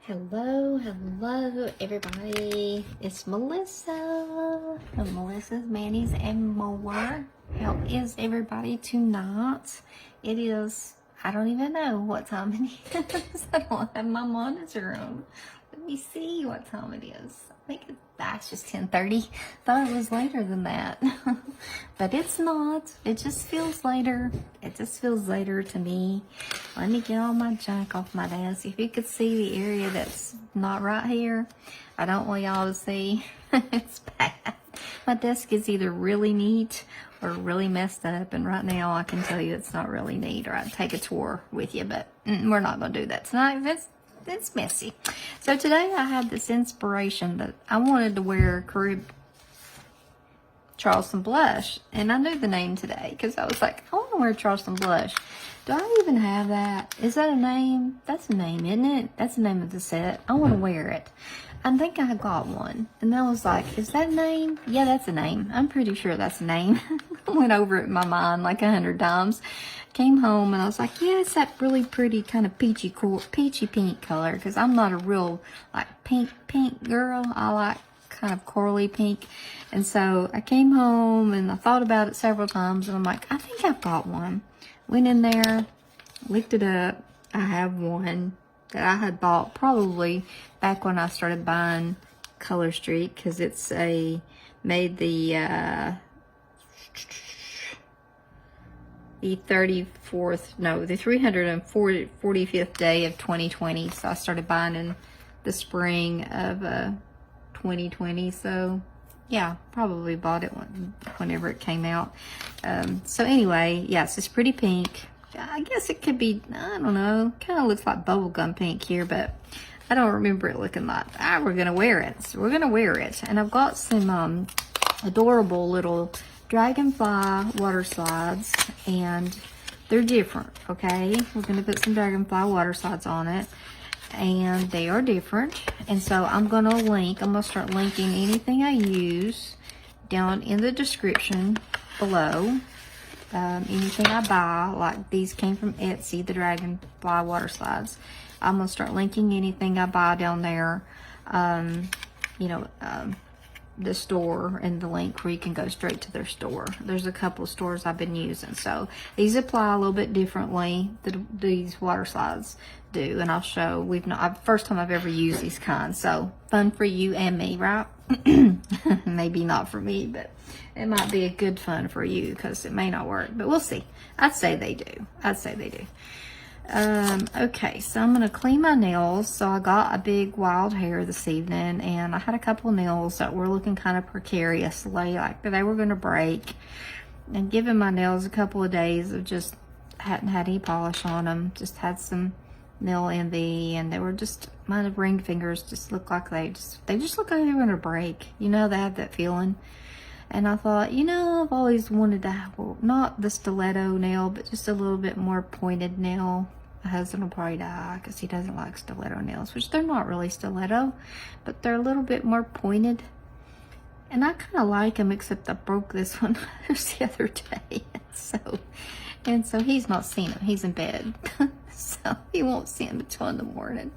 Hello everybody. It's Melissa of Melissa's Manis and More. How is everybody tonight? It is, I don't even know what time it is. I don't have my monitor on. Let me see what time it is. I think that's just 10:30. Thought it was later than that. But it's not. It just feels later. It just feels later to me. Let me get all my junk off my desk. If you could see the area that's not right here, I don't want y'all to see. It's bad. My desk is either really neat or really messed up, and right now I can tell you it's not really neat, or I'd take a tour with you, but we're not going to do that tonight. It's messy. So today I had this inspiration that I wanted to wear Charleston Blush, and I knew the name today because I was like, I want to wear Charleston Blush. Do I even have that? Is that a name? That's a name, isn't it? That's the name of the set. I want to wear it. I think I got one, and I was like, is that a name? Yeah, that's a name. I'm pretty sure that's a name. I went over it in my mind like 100 times. Came home and I was like, yeah, it's that really pretty kind of peachy pink color, because I'm not a real like pink girl. I like kind of corally pink. And so I came home and I thought about it several times, and I'm like, I think I've got one. Went in there, looked it up. I have one that I had bought probably back when I started buying Color Street, because it's made the 345th day of 2020. So I started buying in the spring of 2020. So yeah, probably bought it whenever it came out. So anyway, yes, it's pretty pink. I guess it could be, I don't know, kind of looks like bubblegum pink here, but I don't remember it looking like that. We're gonna wear it. So we're gonna wear it. And I've got some adorable little Dragonfly water slides, and they're different, okay? We're gonna put some Dragonfly water slides on it, and they are different. And so I'm gonna start linking anything I use down in the description below. Anything I buy, like these came from Etsy, the Dragonfly water slides. I'm gonna start linking anything I buy down there. The store and the link where you can go straight to their store. There's a couple of stores I've been using, so these apply a little bit differently than these water slides do, and I'll show. First time I've ever used these kinds, so fun for you and me, right? Maybe not for me, but it might be a good fun for you, because it may not work, but we'll see. I'd say they do. Okay, so I'm gonna clean my nails. So I got a big wild hair this evening, and I had a couple of nails that were looking kind of precariously, like they were gonna break. And given my nails a couple of days of just hadn't had any polish on them, just had some nail envy, and they were just, my ring fingers just look like they just look like they were gonna break. You know, they have that feeling. And I thought, I've always wanted to have, well, not the stiletto nail, but just a little bit more pointed nail. My husband will probably die because he doesn't like stiletto nails, which they're not really stiletto, but they're a little bit more pointed. And I kind of like them, except I broke this one the other day. And so he's not seen them. He's in bed. So he won't see them until in the morning.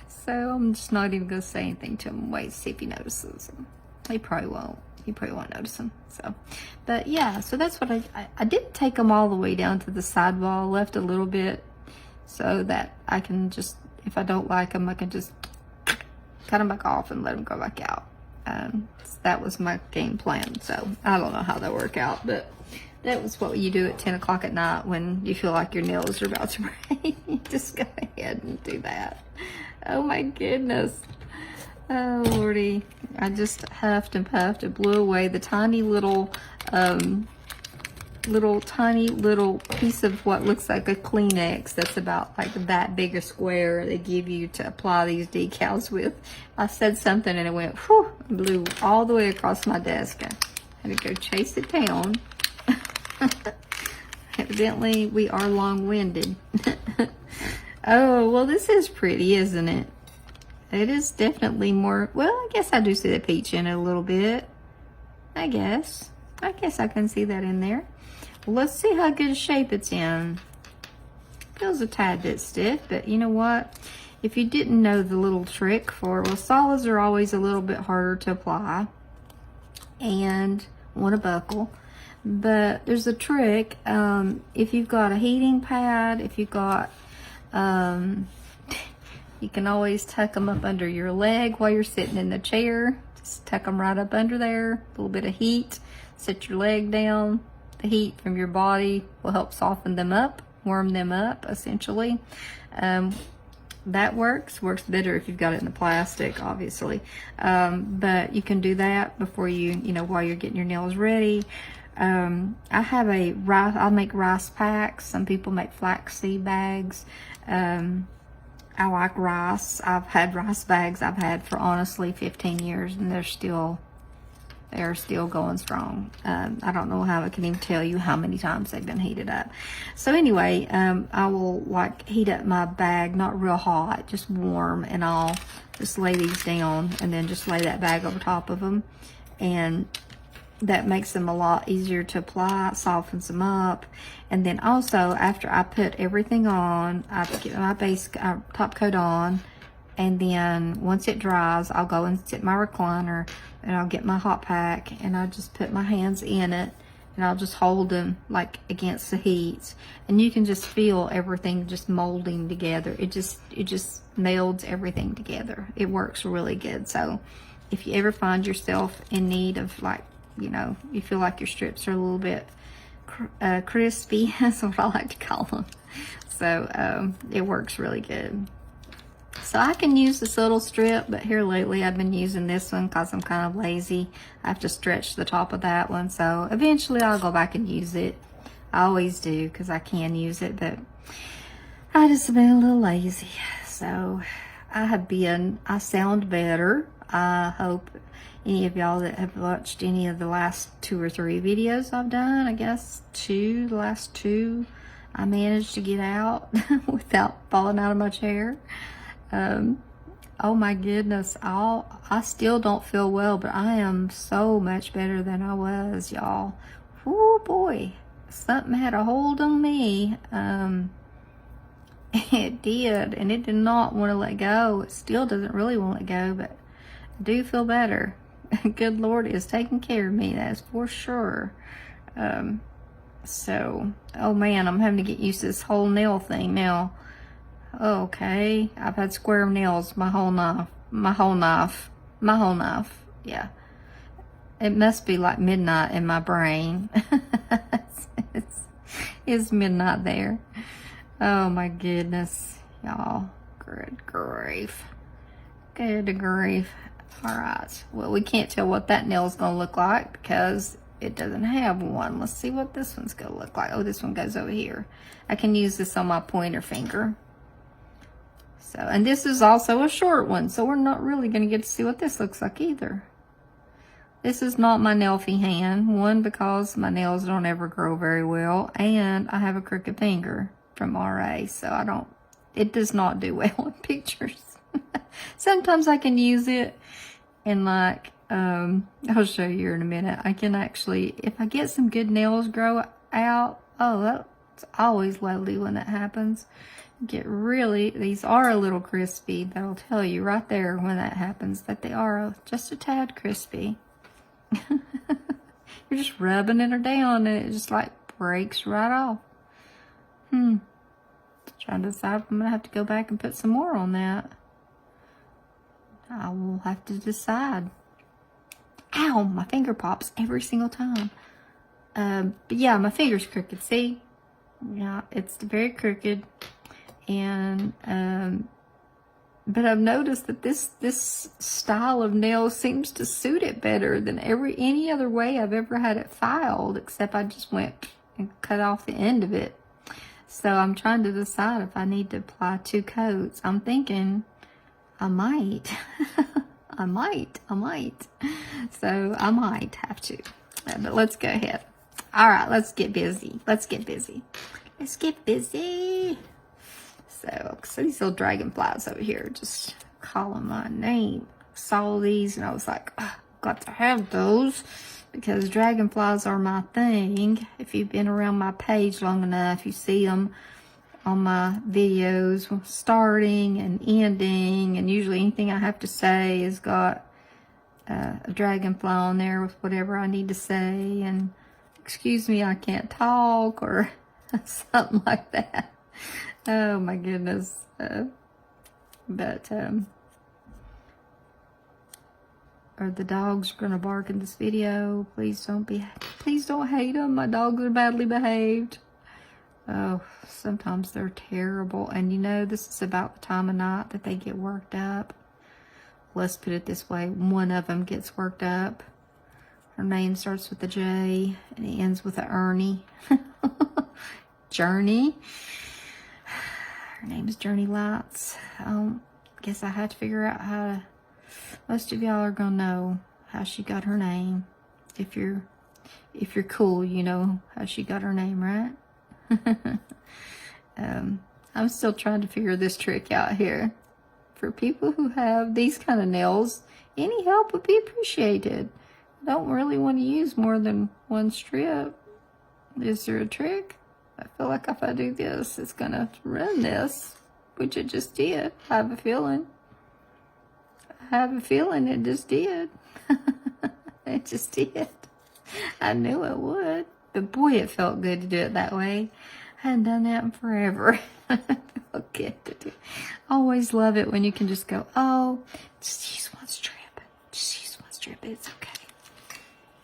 So I'm just not even going to say anything to him. Wait, see if he notices them. He probably won't. You probably won't notice them. So, but yeah, so that's what I didn't take them all the way down to the sidewall. Left a little bit so that I can just, if I don't like them, I can just cut them back off and let them go back out. So that was my game plan. So I don't know how that worked out, but that was what you do at 10 o'clock at night when you feel like your nails are about to break. You just go ahead and do that. Oh my goodness. Oh Lordy, I just huffed and puffed and blew away the tiny little piece of what looks like a Kleenex that's about like that big a square they give you to apply these decals with. I said something and it went whew, blew all the way across my desk. I had to go chase it down. Evidently we are long-winded. Oh, well, this is pretty, isn't it? It is definitely more, well, I guess I do see the peach in it a little bit. I guess I can see that in there. Well, let's see how good a shape it's in. Feels a tad bit stiff, but you know what? if you didn't know the little trick for, well, solids are always a little bit harder to apply and want to buckle. But there's a trick. If you've got a heating pad, if you've got, you can always tuck them up under your leg while you're sitting in the chair. Just tuck them right up under there. A little bit of heat. Sit your leg down. The heat from your body will help soften them up, warm them up, essentially. That works better if you've got it in the plastic, obviously. But you can do that before while you're getting your nails ready. I have I make rice packs. Some people make flaxseed bags. I like rice. I've had rice bags I've had for honestly 15 years, and they're still going strong. I don't know how I can even tell you how many times they've been heated up. So anyway, I will heat up my bag, not real hot, just warm, and I'll just lay these down and then just lay that bag over top of them. And that makes them a lot easier to apply, softens them up. And then also, after I put everything on, I get my base top coat on, and then once it dries, I'll go and sit in my recliner, and I'll get my hot pack, and I'll just put my hands in it, and I'll just hold them like against the heat, and you can just feel everything just molding together. It just melds everything together. It works really good. So if you ever find yourself in need of, you feel like your strips are a little bit crispy, that's what I like to call them. So it works really good. So I can use this little strip, but here lately I've been using this one because I'm kind of lazy. I have to stretch the top of that one, so eventually I'll go back and use it. I always do because I can use it, but I just been a little lazy. So I sound better. I hope any of y'all that have watched any of the last 2 or 3 videos I've done, I guess the last two, I managed to get out without falling out of my chair. Oh my goodness, I still don't feel well, but I am so much better than I was, y'all. Oh boy, something had a hold on me. It did, and it did not want to let go. It still doesn't really want to let go, but I do feel better. Good Lord is taking care of me, that's for sure. So, oh man, I'm having to get used to this whole nail thing now. Okay, I've had square nails my whole life. Yeah, it must be like midnight in my brain. it's midnight there. Oh my goodness, y'all. Good grief. All right, well, we can't tell what that nail's gonna look like because it doesn't have one. Let's see what this one's gonna look like. Oh, this one goes over here. I can use this on my pointer finger. So, and this is also a short one, so we're not really going to get to see what this looks like either. This is not my nailfy hand. One, because my nails don't ever grow very well, and I have a crooked finger from RA, so it does not do well in pictures. Sometimes I can use it, and I'll show you in a minute. I can actually, if I get some good nails grow out, oh, that's always lovely when that happens. These are a little crispy. That'll tell you right there when that happens that they are just a tad crispy. You're just rubbing it down and it just breaks right off. Trying to decide if I'm gonna have to go back and put some more on that. I will have to decide. Ow, my finger pops every single time. But yeah, my finger's crooked, see? Yeah, it's very crooked. And but I've noticed that this style of nail seems to suit it better than any other way I've ever had it filed, except I just went and cut off the end of it. So I'm trying to decide if I need to apply 2 coats. I'm thinking I might. I might. So I might have to. But let's go ahead. All right, let's get busy. So these little dragonflies over here just calling my name. Saw these and I was like, oh, got to have those because dragonflies are my thing. If you've been around my page long enough, you see them on my videos, starting and ending, and usually anything I have to say has got a dragonfly on there with whatever I need to say, and excuse me, I can't talk, or something like that. Oh my goodness. Are the dogs gonna bark in this video? Please don't hate them. My dogs are badly behaved. Oh, sometimes they're terrible. And you know, this is about the time of night that they get worked up. Let's put it this way. One of them gets worked up. Her name starts with a J and it ends with a Ernie. Journey. Her name is Journey Lights. Guess I had to figure out how to... Most of y'all are gonna know how she got her name. If you're cool, you know how she got her name, right? I'm still trying to figure this trick out here. For people who have these kind of nails, any help would be appreciated. I don't really want to use more than one strip. Is there a trick? I feel like if I do this, it's gonna run this, which it just did. I have a feeling. It just did. It just did. I knew it would. But boy, it felt good to do it that way. I hadn't done that in forever. It felt good to do. I always love it when you can just go, oh, just use one strip. Just use one strip. It's okay.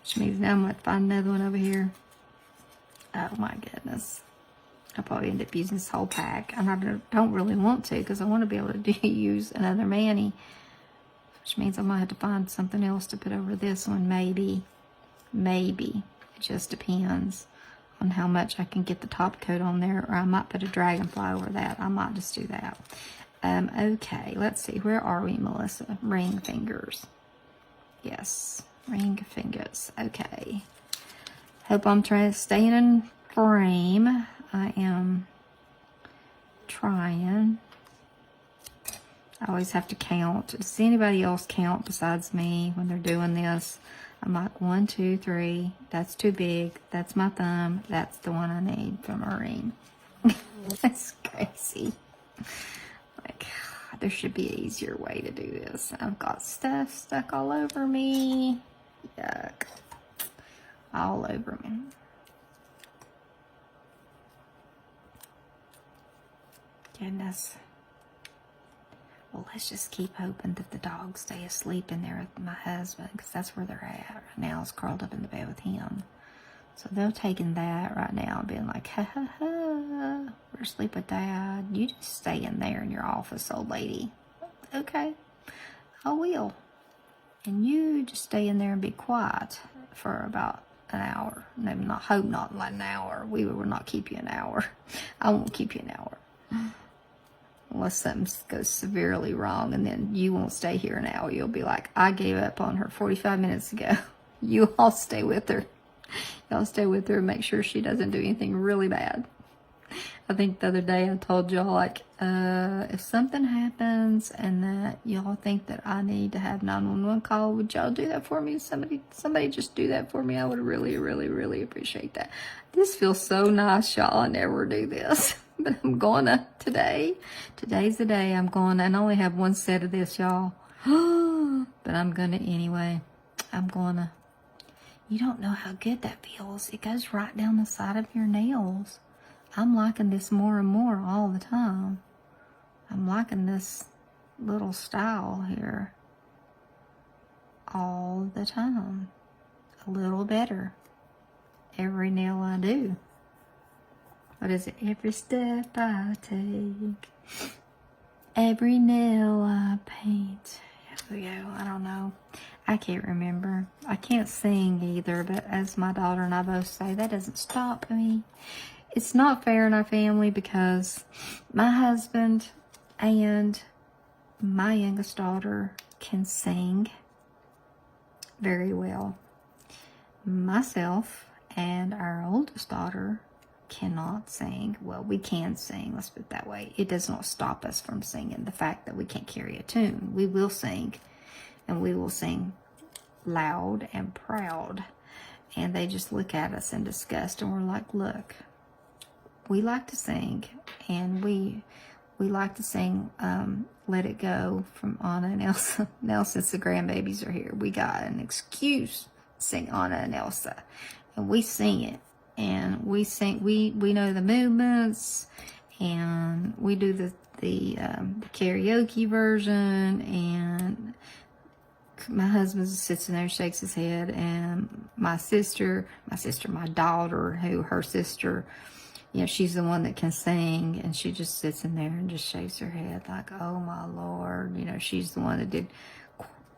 Which means now I'm going to find another one over here. Oh my goodness. I'll probably end up using this whole pack. And I don't really want to because I want to be able to use another mani. Which means I might have to find something else to put over this one, maybe. Maybe. It just depends on how much I can get the top coat on there, or I might put a dragonfly over that. I might just do that. Okay, let's see. Where are we, Melissa? Ring fingers. Yes, ring fingers. Okay. Hope I'm trying to stay in frame. I am trying. I always have to count. Does anybody else count besides me when they're doing this? I'm like, 1, 2, 3. That's too big. That's my thumb. That's the one I need from a ring. That's crazy. Like, there should be an easier way to do this. I've got stuff stuck all over me. Yuck. All over me. Goodness. Well, let's just keep hoping that the dogs stay asleep in there with my husband, because that's where they're at right now, is curled up in the bed with him. So they're taking that right now and being like, ha ha ha, we're asleep with Dad. You just stay in there in your office, old lady. Okay, I will. And you just stay in there and be quiet for about an hour. Maybe not, hope not like an hour. We will not keep you an hour. I won't keep you an hour. Unless something goes severely wrong, and then you won't stay here an hour. You'll be like, I gave up on her 45 minutes ago. You all stay with her. Y'all stay with her and make sure she doesn't do anything really bad. I think the other day I told y'all, like, if something happens and that y'all think that I need to have 911 call, would y'all do that for me? Somebody just do that for me. I would really, really, really appreciate that. This feels so nice, y'all. I never do this. But I'm gonna today. Today's the day I'm gonna, and I only have one set of this, y'all. But I'm gonna anyway. I'm gonna. You don't know how good that feels. It goes right down the side of your nails. I'm liking this more and more all the time. I'm liking this little style here all the time. A little better. Every nail I do. What is it? Every step I take, every nail I paint. Here we go. I don't know. I can't remember. I can't sing either, but as my daughter and I both say, that doesn't stop me. It's not fair in our family because my husband and my youngest daughter can sing very well. Myself and our oldest daughter cannot sing. Well, we can sing, let's put it that way. It does not stop us from singing. The fact that we can't carry a tune. We will sing, and we will sing loud and proud. And they just look at us in disgust, and we're like, look, we like to sing, and we like to sing Let It Go from Anna and Elsa. Now, since the grandbabies are here, we got an excuse to sing Anna and Elsa. And we sing it. And we know the movements, and we do the karaoke version, and my husband sits in there and shakes his head, and my daughter, her sister, she's the one that can sing, and she just sits in there and just shakes her head like, oh my Lord. She's the one that did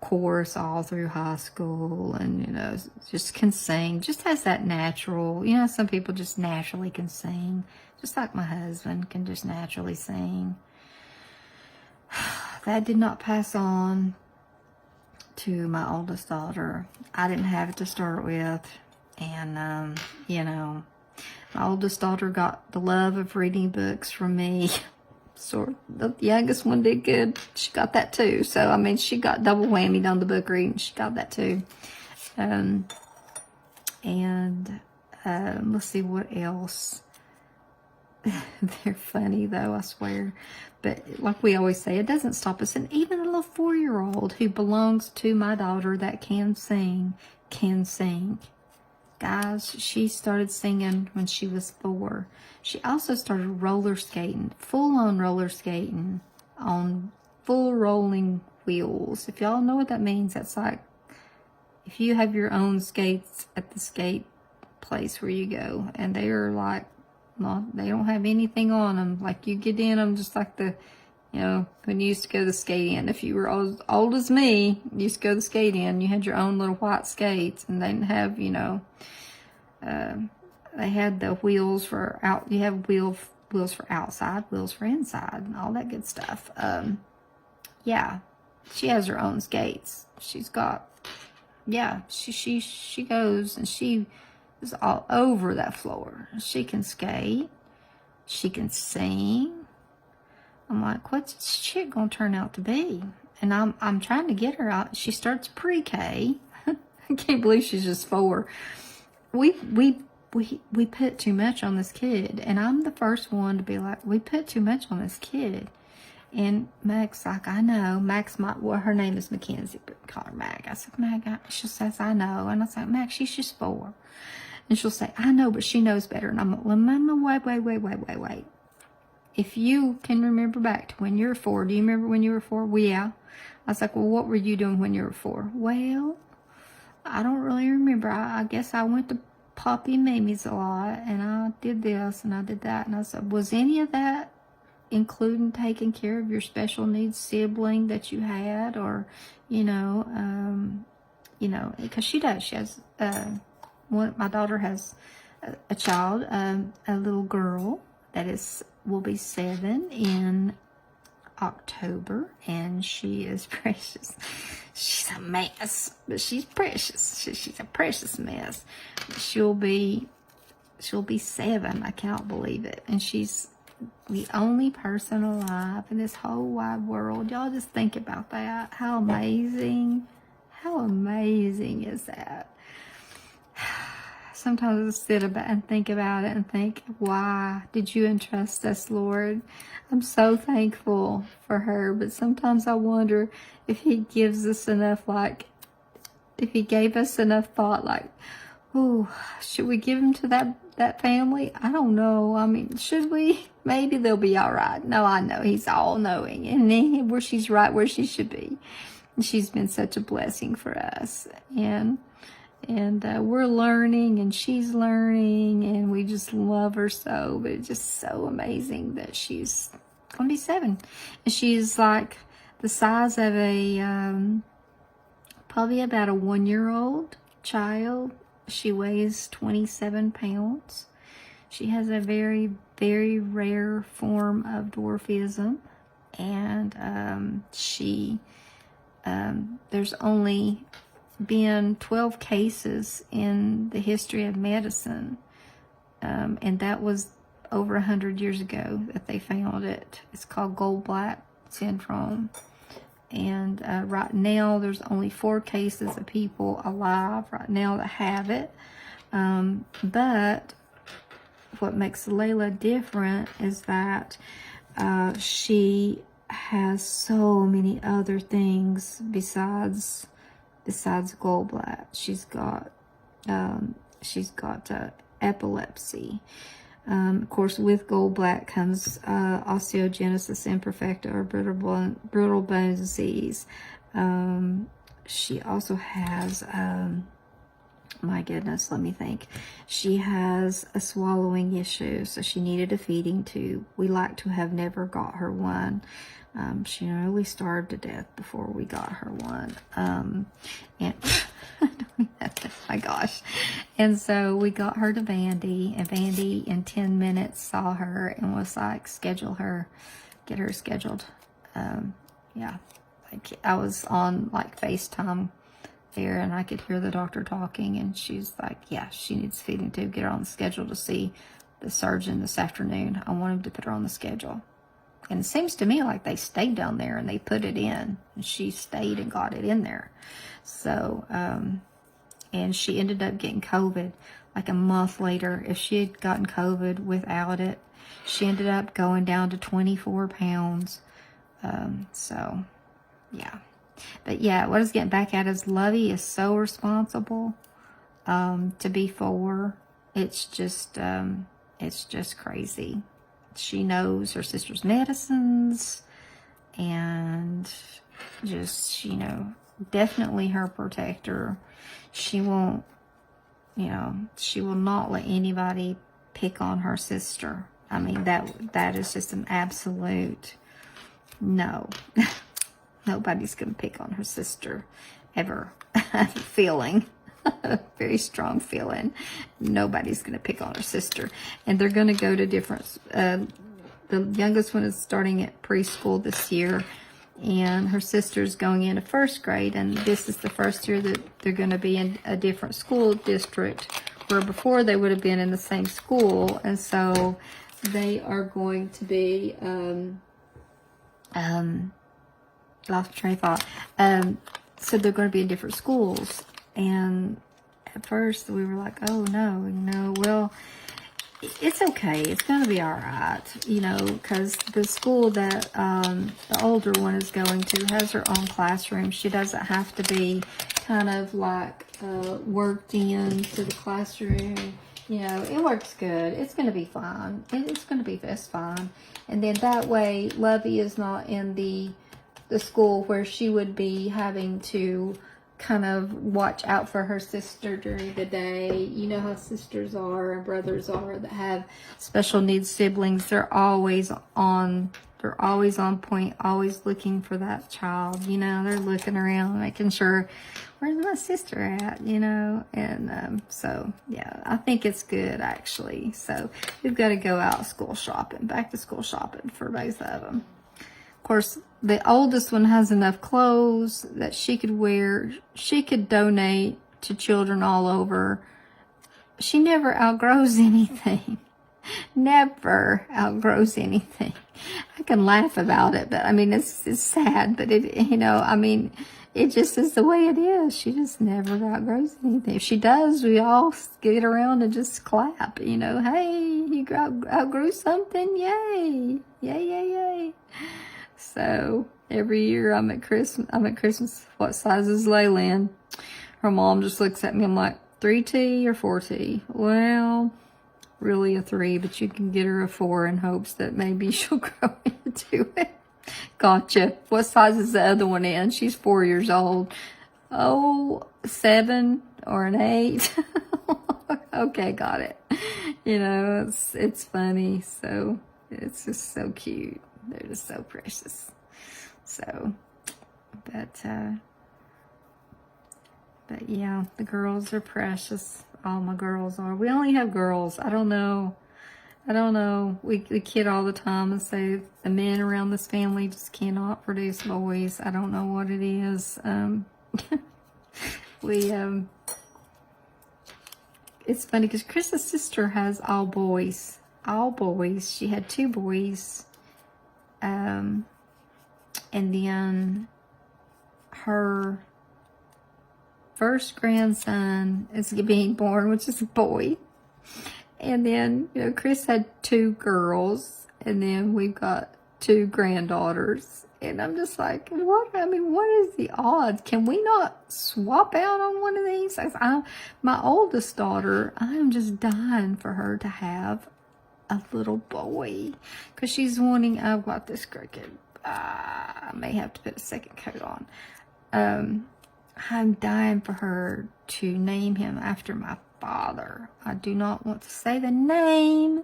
chorus all through high school, and just can sing, just has that natural, some people just naturally can sing, just like my husband can just naturally sing. That did not pass on to my oldest daughter. I didn't have it to start with, and my oldest daughter got the love of reading books from me. So the youngest one did good. She got that too. So, I mean, she got double whammy on the book reading. She got that too. Let's see what else. They're funny though, I swear. But like we always say, it doesn't stop us. And even a little 4-year-old who belongs to my daughter that can sing, can sing. Guys, she started singing when she was 4. She also started roller skating, full-on roller skating on full rolling wheels. If y'all know what that means, that's like if you have your own skates at the skate place where you go, and they are like, they don't have anything on them. Like, you get in them just like when you used to go to the skate in. If you were as old as me, you used to go to the skate in, you had your own little white skates, and they didn't have, they had the wheels for out. You have wheels for outside, wheels for inside, and all that good stuff. Yeah, she has her own skates. She's got, she goes, and she is all over that floor. She can skate. She can sing. I'm like, what's this chick gonna turn out to be? And I'm trying to get her out. She starts pre-K. I can't believe she's just 4. We put too much on this kid, and I'm the first one to be like, we put too much on this kid. And Mac's like, I know. Mac's her name is Mackenzie, but call her Mac. I said, Mac, she says, I know. And I was like, Mac, she's just 4. And she'll say, I know, but she knows better. And I'm like, well, Mama, wait. If you can remember back to when you were 4, do you remember when you were 4? Well, yeah. I was like, well, what were you doing when you were 4? Well, I don't really remember. I guess I went to Poppy and Mamie's a lot, and I did this and I did that. And I said, was any of that including taking care of your special needs sibling that you had, or, because she does. She has, my daughter has a child, a little girl that will be 7 in October, and she is precious. She's a mess, but she's precious. She's a precious mess. She'll be 7. I can't believe it. And she's the only person alive in this whole wide world. Y'all just think about that. How amazing is that? Sometimes I sit about and think about it and think, why did you entrust us, Lord? I'm so thankful for her, but sometimes I wonder if he gives us enough, if he gave us enough thought, should we give him to that family? I don't know. I mean, should we? Maybe they'll be all right. No, I know he's all knowing, and she's right where she should be. And she's been such a blessing for us, and we're learning, and she's learning, and we just love her so. But it's just so amazing that she's gonna be 7, and she's like the size of probably about a 1-year-old child. She weighs 27 pounds. She has a very, very rare form of dwarfism, and there's only been 12 cases in the history of medicine, and that was over 100 years ago that they found it. It's called Goldblatt syndrome, and right now there's only 4 cases of people alive right now that have it, but what makes Layla different is that she has so many other things besides gallbladder. She's got epilepsy. Of course, with gallbladder comes osteogenesis imperfecta, or brittle bone disease. She also has, my goodness, let me think. She has a swallowing issue, so she needed a feeding tube. We like to have never got her one. She nearly starved to death before we got her one. And oh my gosh. And so we got her to Vandy, and Vandy in 10 minutes saw her and was like, get her scheduled. Yeah, like I was on like FaceTime there, and I could hear the doctor talking, and she's like, yeah, she needs a feeding tube. Get her on the schedule to see the surgeon this afternoon. I want him to put her on the schedule. And it seems to me like they stayed down there and they put it in, and she stayed and got it in there. So, and she ended up getting COVID like a month later. If she had gotten COVID without it, she ended up going down to 24 pounds. So, yeah. But yeah, what I was getting back at is Lovey is so responsible to be 4. It's just crazy. She knows her sister's medicines, and just, you know, definitely her protector. She won't, you know, she will not let anybody pick on her sister. I mean, that is just an absolute no. Nobody's going to pick on her sister ever. I have a feeling, a very strong feeling, nobody's going to pick on her sister. And they're going to go to different, the youngest one is starting at preschool this year, and her sister's going into 1st grade, and this is the first year that they're going to be in a different school district, where before they would have been in the same school. And so they are going to be, lost my train of thought. So they're going to be in different schools, and at first we were like, oh no, you know, well, it's okay, it's going to be all right, you know, because the school that the older one is going to has her own classroom. She doesn't have to be kind of like worked into the classroom. You know, it works good. It's going to be fine. It's going to be just fine. And then that way, Lovey is not in the school where she would be having to kind of watch out for her sister during the day. You know how sisters are and brothers are that have special needs siblings. They're always on point, always looking for that child. You know, they're looking around, making sure, where's my sister at, you know? And so, yeah, I think it's good, actually. So we've got to go out school shopping, back to school shopping for both of them. Of course, the oldest one has enough clothes that she could wear. She could donate to children all over. She never outgrows anything. Never outgrows anything. I can laugh about it, but I mean, it's sad, but it, you know, I mean, it just is the way it is. She just never outgrows anything. If she does, we all get around and just clap, you know, hey, you outgrew something, yay, yay, yay, yay. So every year I'm at Christmas, what size is Layland? Her mom just looks at me, I'm like, 3T or 4T? Well, really a 3, but you can get her a 4 in hopes that maybe she'll grow into it. Gotcha. What size is the other one in? She's 4 years old. Oh, 7 or an 8. Okay, got it. You know, it's funny. So it's just so cute. They're just so precious. So, but yeah, the girls are precious. All my girls are. We only have girls. I don't know. We kid all the time and say the men around this family just cannot produce boys. I don't know what it is. It's funny because Chris's sister has all boys. All boys. She had 2 boys. And then her first grandson is being born, which is a boy. And then, you know, Chris had 2 girls, and then we've got 2 granddaughters. And I'm just like, what? I mean, what is the odds? Can we not swap out on one of these? My oldest daughter, I am just dying for her to have a little boy, because she's wanting, I've got this crooked, I may have to put a second coat on. I'm dying for her to name him after my father. I do not want to say the name,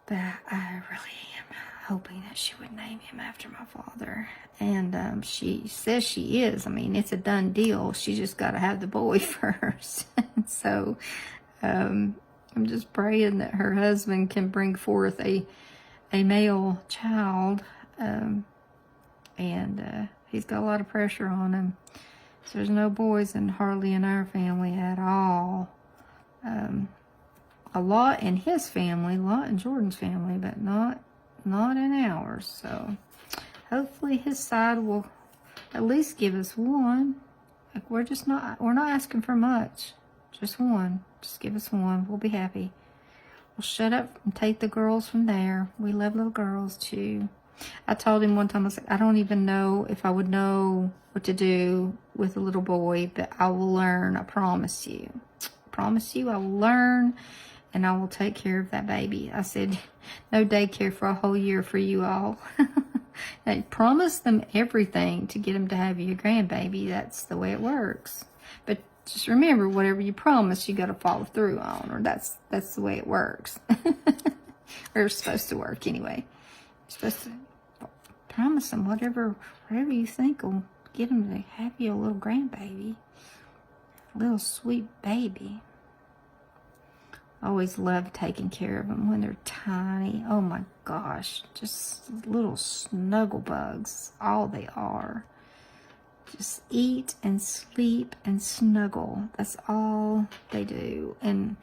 but I really am hoping that she would name him after my father. And she says she is. I mean, it's a done deal. She just got to have the boy first. So I'm just praying that her husband can bring forth a male child. He's got a lot of pressure on him. So there's no boys hardly in our family at all. A lot in his family, a lot in Jordan's family, but not in ours. So hopefully his side will at least give us one. Like, we're not asking for much. Just one. Just give us one. We'll be happy. We'll shut up and take the girls from there. We love little girls too. I told him one time, I was like, I don't even know if I would know what to do with a little boy, but I will learn. I promise you. I promise you I will learn, and I will take care of that baby. I said, no daycare for a whole year for you all. I promised them everything to get them to have you a grandbaby. That's the way it works. But just remember, whatever you promise, you got to follow through on, or that's the way it works. Or it's supposed to work anyway. You're supposed to promise them whatever you think will get them to have you a little grandbaby, a little sweet baby. I always love taking care of them when they're tiny. Oh my gosh, just little snuggle bugs, all they are. Just eat and sleep and snuggle. That's all they do. And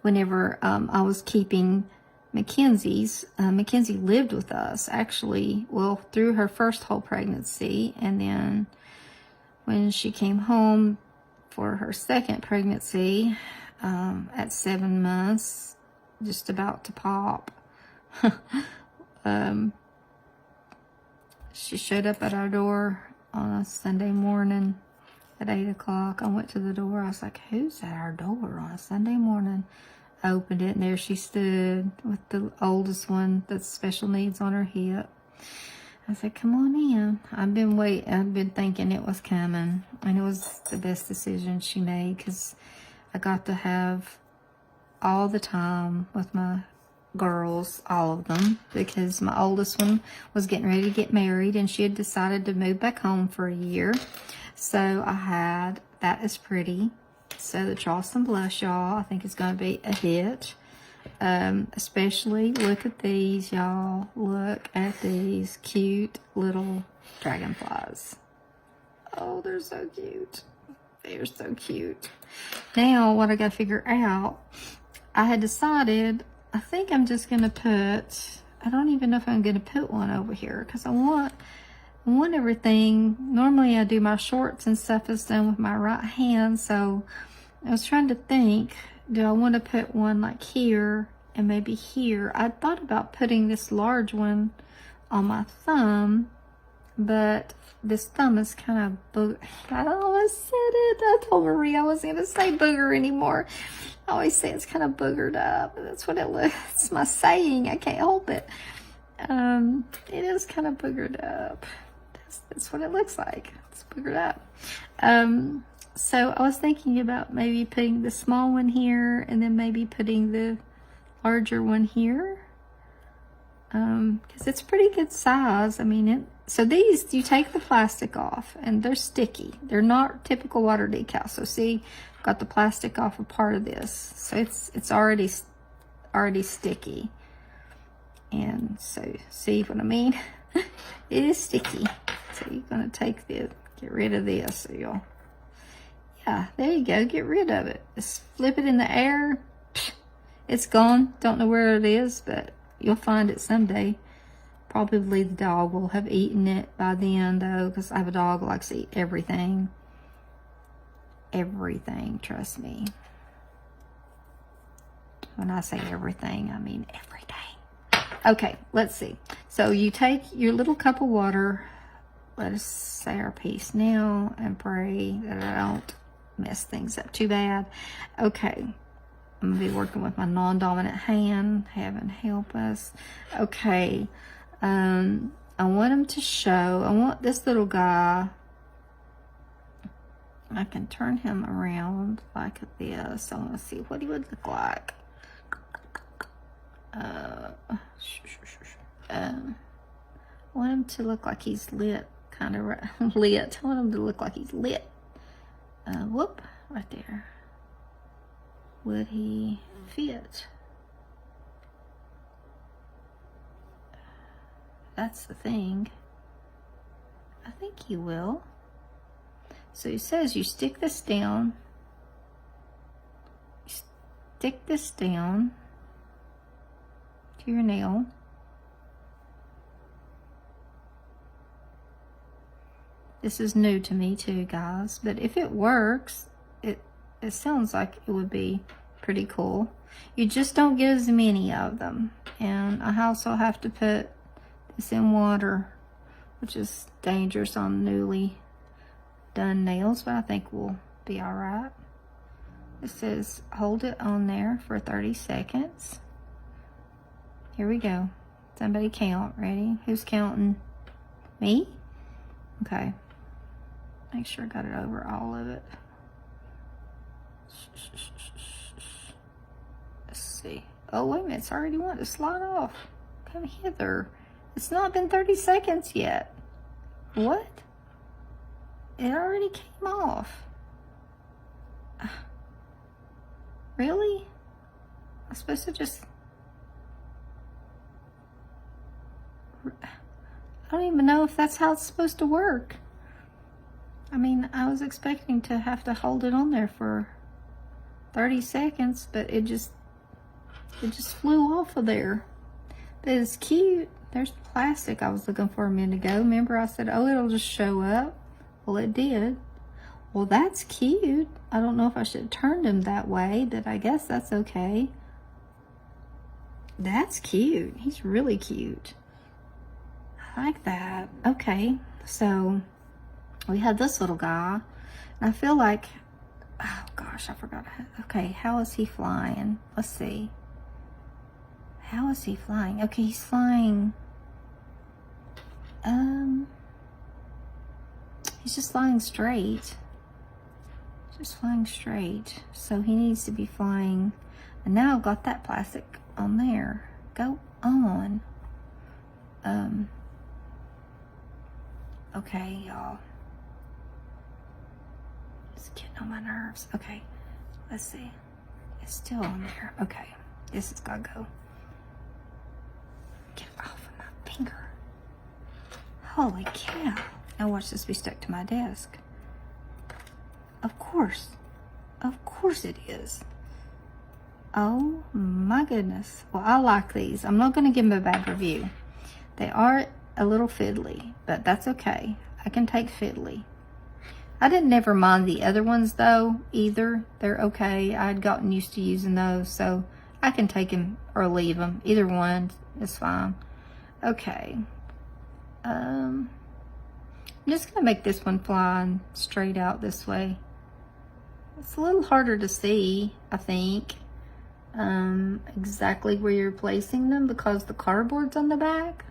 whenever I was keeping Mackenzie lived with us, actually, well, through her first whole pregnancy, and then when she came home for her second pregnancy, at 7 months, just about to pop, she showed up at our door on a Sunday morning at 8 o'clock. I went to the door. I was like, who's at our door on a Sunday morning? I opened it, and there she stood with the oldest one that's special needs on her hip. I said, come on in. I've been thinking it was coming, and it was the best decision she made, because I got to have all the time with my girls, all of them, because my oldest one was getting ready to get married, and she had decided to move back home for a year. So I had That Is Pretty. So the Charleston Blush, y'all, I think it's going to be a hit. Especially, look at these, y'all. Look at these cute little dragonflies. Oh, they're so cute. They're so cute. Now, what I got to figure out, I had decided, I think I'm just going to put, I don't even know if I'm going to put one over here, because I want everything. Normally I do my shorts and stuff is done with my right hand, so I was trying to think, do I want to put one like here and maybe here? I thought about putting this large one on my thumb, but this thumb is kind of I almost said it. I told Marie I wasn't going to say booger anymore. I always say it's kind of boogered up. That's what it looks. It's my saying. I can't help it. It is kind of boogered up. That's what it looks like. It's boogered up. So I was thinking about maybe putting the small one here, and then maybe putting the larger one here. Because it's pretty good size. I mean, so these, you take the plastic off, and they're sticky. They're not typical water decals. So see, I've got the plastic off a part of this. So it's already sticky. And so, see what I mean? It is sticky. So you're going to get rid of this. So you'll, yeah, there you go. Get rid of it. Just flip it in the air. It's gone. Don't know where it is, but you'll find it someday. Probably the dog will have eaten it by then, though, because I have a dog who likes to eat everything. Everything, trust me. When I say everything, I mean everything. Okay, let's see. So you take your little cup of water. Let us say our piece now and pray that I don't mess things up too bad. Okay, I'm gonna be working with my non-dominant hand. Heaven help us. Okay, I want him to show. I want this little guy. I can turn him around like this. So I want to see what he would look like. I want him to look like he's lit, kind of lit. I want him to look like he's lit. Whoop, right there. Would he fit? That's the thing. I think he will. So he says you stick this down. Stick this down to your nail. This is new to me too, guys. But if it works, it sounds like it would be pretty cool. You just don't get as many of them. And I also have to put this in water, which is dangerous on newly done nails, but I think we'll be all right. It says hold it on there for 30 seconds. Here we go. Somebody count. Ready? Who's counting? Me? Okay. Make sure I got it over all of it. Let's see. Oh, wait a minute. It's already wanting to slide off. Come hither. It's not been 30 seconds yet. What? It already came off. Really? I'm supposed to just... I don't even know if that's how it's supposed to work. I mean, I was expecting to have to hold it on there for 30 seconds, but it just flew off of there. But it's cute. There's plastic I was looking for a minute ago. Remember I said, oh, it'll just show up. Well, it did. Well, that's cute. I don't know if I should have turned him that way, but I guess that's okay. That's cute. He's really cute. I like that. Okay, so we have this little guy, and I feel like, oh gosh, I forgot. Okay, how is he flying? Let's see. How is he flying? Okay, he's flying. He's just flying straight. Just flying straight. So he needs to be flying. And now I've got that plastic on there. Go on. Okay, y'all. It's getting on my nerves. Okay, let's see. It's still on there. Okay, this has got to go. Get it off of my finger. Holy cow. Now watch this be stuck to my desk. Of course. Of course it is. Oh my goodness. Well, I like these. I'm not going to give them a bad review. They are a little fiddly, but that's okay. I can take fiddly. I didn't never mind the other ones though, either. They're okay. I had gotten used to using those, so I can take them or leave them. Either one is fine. Okay. I'm just going to make this one fly straight out this way. It's a little harder to see, I think, exactly where you're placing them because the cardboard's on the back.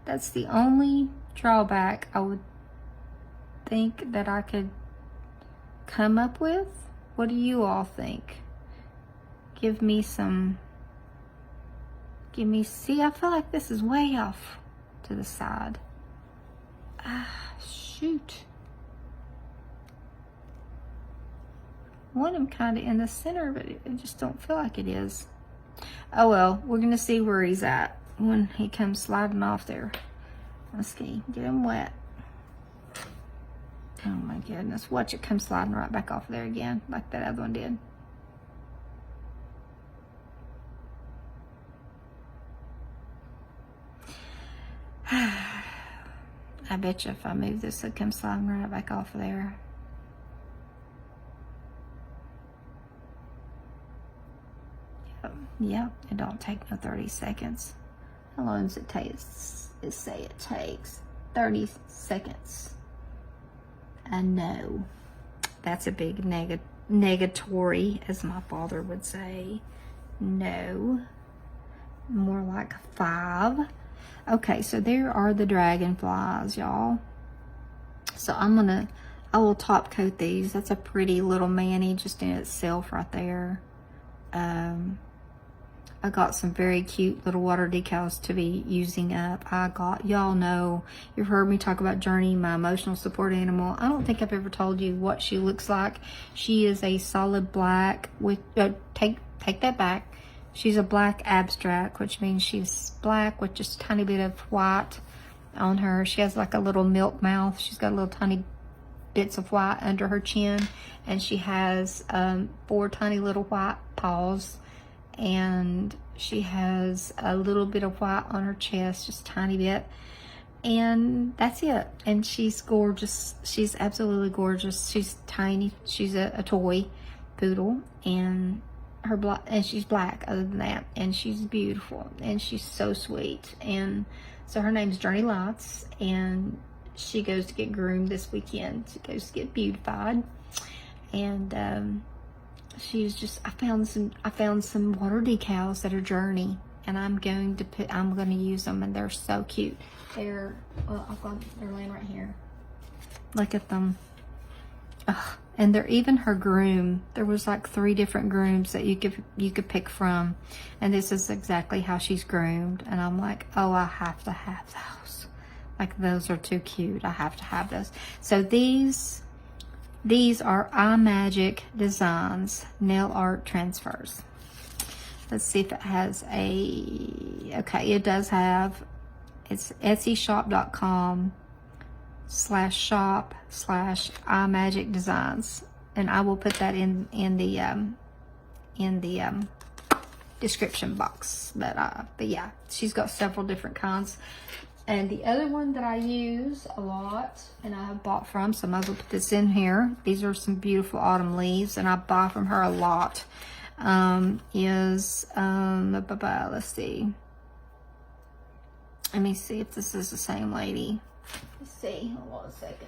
That's the only drawback I would think that I could come up with. What do you all think? See, I feel like this is way off to the side. Shoot. I want him kind of in the center, but I just don't feel like it is. Oh well, we're going to see where he's at when he comes sliding off there. Let's see, get him wet. Oh my goodness, watch it come sliding right back off there again, like that other one did. I bet you if I move this, it'll come sliding right back off of there. Yep. Yep, it don't take no 30 seconds. How long does it take? It say it takes 30 seconds. I know. That's a big negatory, as my father would say. No. More like 5. Okay, so there are the dragonflies, y'all. So I will top coat these. That's a pretty little mani just in itself right there. I got some very cute little water decals to be using up. Y'all know, you've heard me talk about Journey, my emotional support animal. I don't think I've ever told you what she looks like. She is a solid black with, take that back. She's a black abstract, which means she's black with just a tiny bit of white on her. She has like a little milk mouth. She's got little tiny bits of white under her chin, and she has 4 tiny little white paws, and she has a little bit of white on her chest, just a tiny bit, and that's it. And she's gorgeous. She's absolutely gorgeous. She's tiny. She's a toy poodle, and she's black other than that, and she's beautiful, and she's so sweet. And so her name's Journey Lights, and she goes to get groomed this weekend. She goes to get beautified, and she's just, I found some water decals that are Journey, and I'm going to use them, and they're so cute. They're laying right here. Look at them. Ugh. And they're even her groom. There was like 3 different grooms that you could pick from, and this is exactly how she's groomed. And I'm like, oh, I have to have those. Like, those are too cute. I have to have those. So these are iMagic Designs nail art transfers. Let's see if it has okay, it does have, it's etsy.com/shop/iMagic Designs, and I will put that in the description box. But yeah, she's got several different kinds. And the other one that I use a lot, and I have bought from, so I might as well put this in here. These are some beautiful autumn leaves, and I buy from her a lot. Let's see. Let me see if this is the same lady. Let's see. Hold on a second.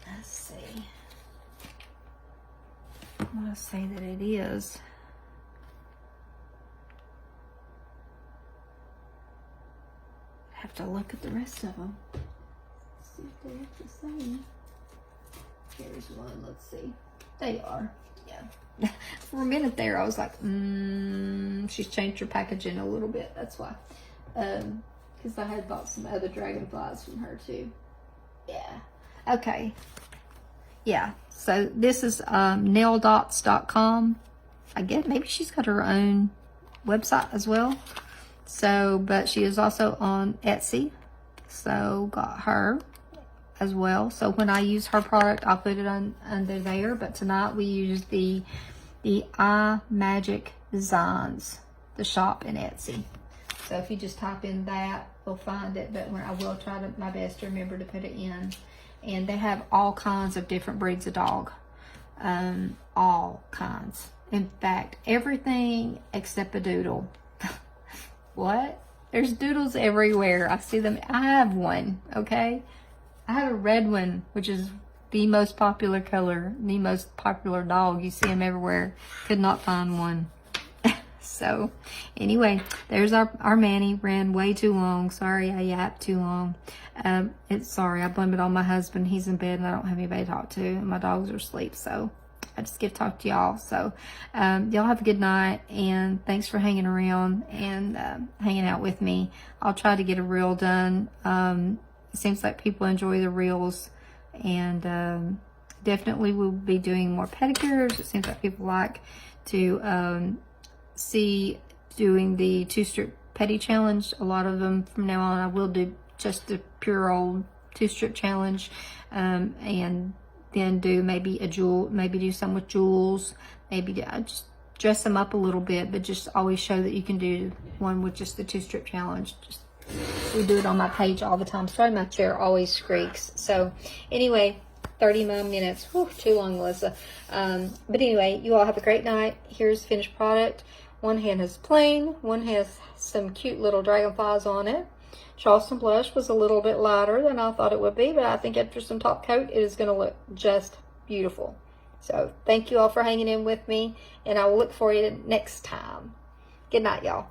Let's see. I want to say that it is. I have to look at the rest of them. Let's see if they look the same. Here's one. Let's see. They are. Yeah. For a minute there, I was like, she's changed her packaging a little bit. That's why. Because I had bought some other dragonflies from her too. Yeah. Okay. Yeah. So this is naildots.com. I guess maybe she's got her own website as well. So, but she is also on Etsy. So got her as well. So when I use her product, I'll put it under there. But tonight we use the iMagic Designs, the shop in Etsy. So if you just type in that, you'll find it. But I will try my best to remember to put it in. And they have all kinds of different breeds of dog. All kinds. In fact, everything except a doodle. What? There's doodles everywhere. I see them. I have one, okay? I have a red one, which is the most popular color, the most popular dog. You see them everywhere. Could not find one. So, anyway, there's our Manny. Ran way too long. Sorry, I yapped too long. Sorry, I blame it on my husband. He's in bed and I don't have anybody to talk to. And my dogs are asleep, so I just get to talk to y'all. So, y'all have a good night, and thanks for hanging around and hanging out with me. I'll try to get a reel done. It seems like people enjoy the reels, and definitely we'll be doing more pedicures. It seems like people like to see doing the 2-strip pedi challenge. A lot of them from now on I will do just the pure old 2-strip challenge, and then do maybe do some with jewels, maybe just dress them up a little bit, but just always show that you can do one with just the 2-strip challenge. We do it on my page all the time. Sorry, my chair always squeaks. So anyway, 39 minutes. Whew, too long, Melissa. But anyway, you all have a great night. Here's the finished product. One hand is plain. One has some cute little dragonflies on it. Charleston Blush was a little bit lighter than I thought it would be, but I think after some top coat, it is going to look just beautiful. So thank you all for hanging in with me, and I will look for you next time. Good night, y'all.